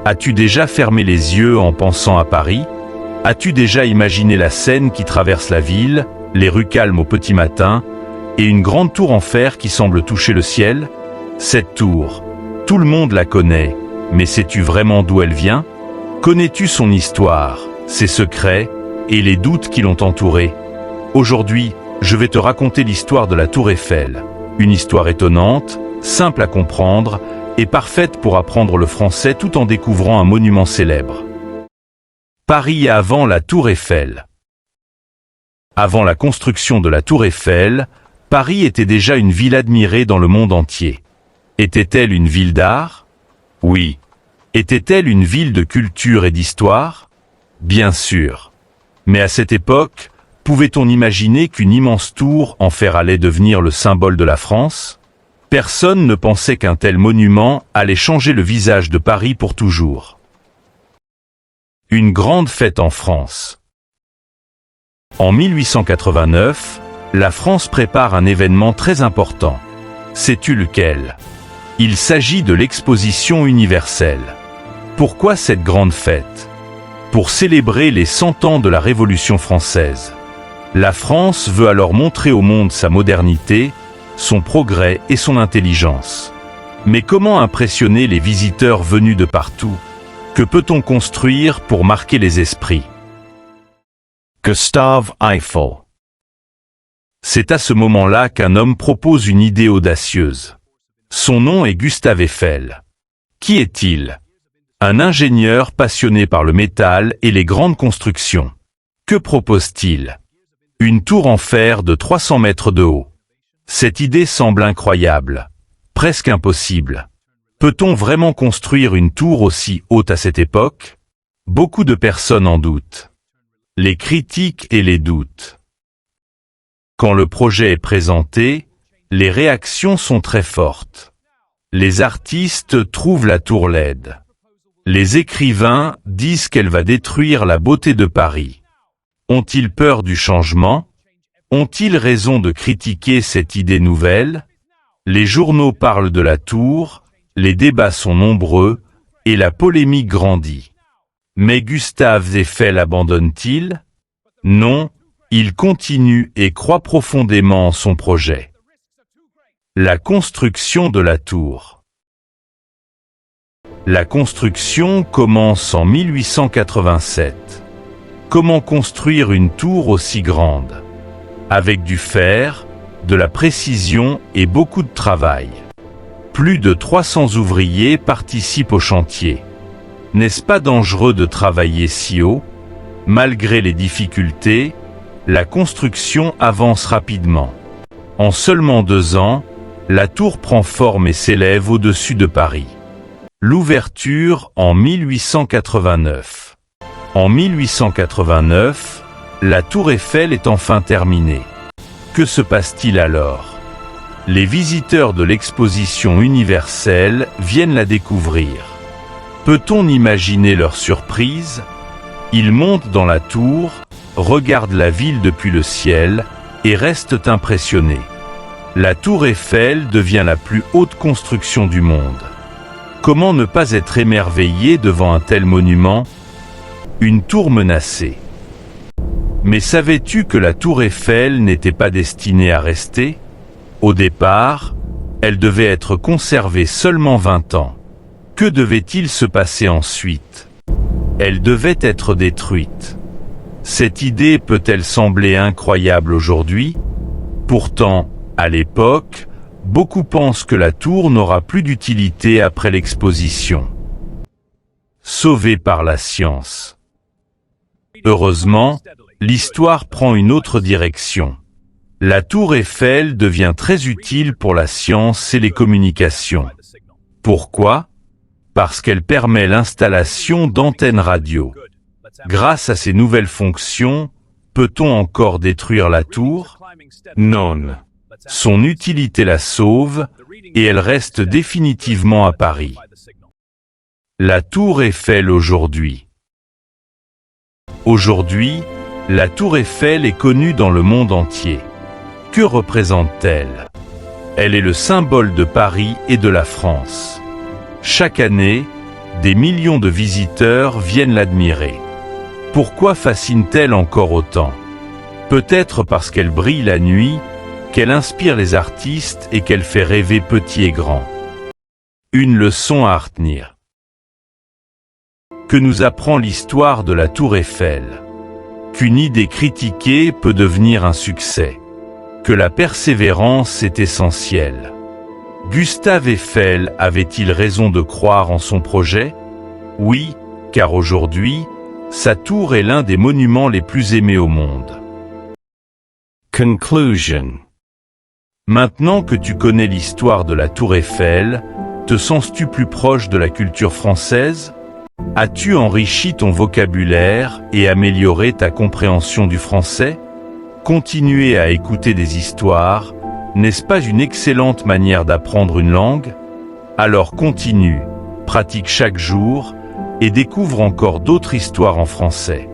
As-tu déjà fermé les yeux en pensant à Paris? As-tu déjà imaginé la Seine qui traverse la ville, les rues calmes au petit matin, et une grande tour en fer qui semble toucher le ciel? Cette tour, tout le monde la connaît, mais sais-tu vraiment d'où elle vient? Connais-tu son histoire, ses secrets, et les doutes qui l'ont entourée? Aujourd'hui, je vais te raconter l'histoire de la Tour Eiffel, une histoire étonnante, simple à comprendre, et parfaite pour apprendre le français tout en découvrant un monument célèbre. Paris avant la Tour Eiffel. Avant la construction de la Tour Eiffel, Paris était déjà une ville admirée dans le monde entier. Était-elle une ville d'art? Oui. Était-elle une ville de culture et d'histoire? Bien sûr. Mais à cette époque, pouvait-on imaginer qu'une immense tour en fer allait devenir le symbole de la France? Personne ne pensait qu'un tel monument allait changer le visage de Paris pour toujours. Une grande fête en France. En 1889, la France prépare un événement très important. Sais-tu lequel? Il s'agit de l'exposition universelle. Pourquoi cette grande fête? Pour célébrer les 100 ans de la Révolution française. La France veut alors montrer au monde sa modernité, son progrès et son intelligence. Mais comment impressionner les visiteurs venus de partout? Que peut-on construire pour marquer les esprits? Gustave Eiffel. C'est à ce moment-là qu'un homme propose une idée audacieuse. Son nom est Gustave Eiffel. Qui est-il? Un ingénieur passionné par le métal et les grandes constructions. Que propose-t-il? Une tour en fer de 300 mètres de haut. Cette idée semble incroyable, presque impossible. Peut-on vraiment construire une tour aussi haute à cette époque? Beaucoup de personnes en doutent. Les critiques et les doutes. Quand le projet est présenté, les réactions sont très fortes. Les artistes trouvent la tour laide. Les écrivains disent qu'elle va détruire la beauté de Paris. Ont-ils peur du changement? Ont-ils raison de critiquer cette idée nouvelle? Les journaux parlent de la tour, les débats sont nombreux, et la polémique grandit. Mais Gustave Eiffel abandonne-t-il? Non, il continue et croit profondément en son projet. La construction de la tour. La construction commence en 1887. Comment construire une tour aussi grande? Avec du fer, de la précision et beaucoup de travail. Plus de 300 ouvriers participent au chantier. N'est-ce pas dangereux de travailler si haut? Malgré les difficultés, la construction avance rapidement. En seulement 2 ans, la tour prend forme et s'élève au-dessus de Paris. L'ouverture en 1889. En 1889, la Tour Eiffel est enfin terminée. Que se passe-t-il alors? Les visiteurs de l'exposition universelle viennent la découvrir. Peut-on imaginer leur surprise? Ils montent dans la tour, regardent la ville depuis le ciel et restent impressionnés. La Tour Eiffel devient la plus haute construction du monde. Comment ne pas être émerveillé devant un tel monument? Une tour menacée. Mais savais-tu que la Tour Eiffel n'était pas destinée à rester? Au départ, elle devait être conservée seulement 20 ans. Que devait-il se passer ensuite? Elle devait être détruite. Cette idée peut-elle sembler incroyable aujourd'hui? Pourtant, à l'époque, beaucoup pensent que la tour n'aura plus d'utilité après l'exposition. Sauvée par la science. Heureusement, l'histoire prend une autre direction. La Tour Eiffel devient très utile pour la science et les communications. Pourquoi? Parce qu'elle permet l'installation d'antennes radio. Grâce à ces nouvelles fonctions, peut-on encore détruire la tour? Non. Son utilité la sauve, et elle reste définitivement à Paris. La Tour Eiffel aujourd'hui. Aujourd'hui, la Tour Eiffel est connue dans le monde entier. Que représente-t-elle? Elle est le symbole de Paris et de la France. Chaque année, Des millions de visiteurs viennent l'admirer. Pourquoi fascine-t-elle encore autant? Peut-être parce qu'elle brille la nuit, qu'elle inspire les artistes et qu'elle fait rêver petits et grands. Une leçon à retenir. Que nous apprend l'histoire de la Tour Eiffel? Qu'une idée critiquée peut devenir un succès. Que la persévérance est essentielle. Gustave Eiffel avait-il raison de croire en son projet? Oui, car aujourd'hui, sa tour est l'un des monuments les plus aimés au monde. Conclusion. Maintenant que tu connais l'histoire de la Tour Eiffel, te sens-tu plus proche de la culture française? As-tu enrichi ton vocabulaire et amélioré ta compréhension du français? Continuer à écouter des histoires, n'est-ce pas une excellente manière d'apprendre une langue? Alors continue, pratique chaque jour et découvre encore d'autres histoires en français.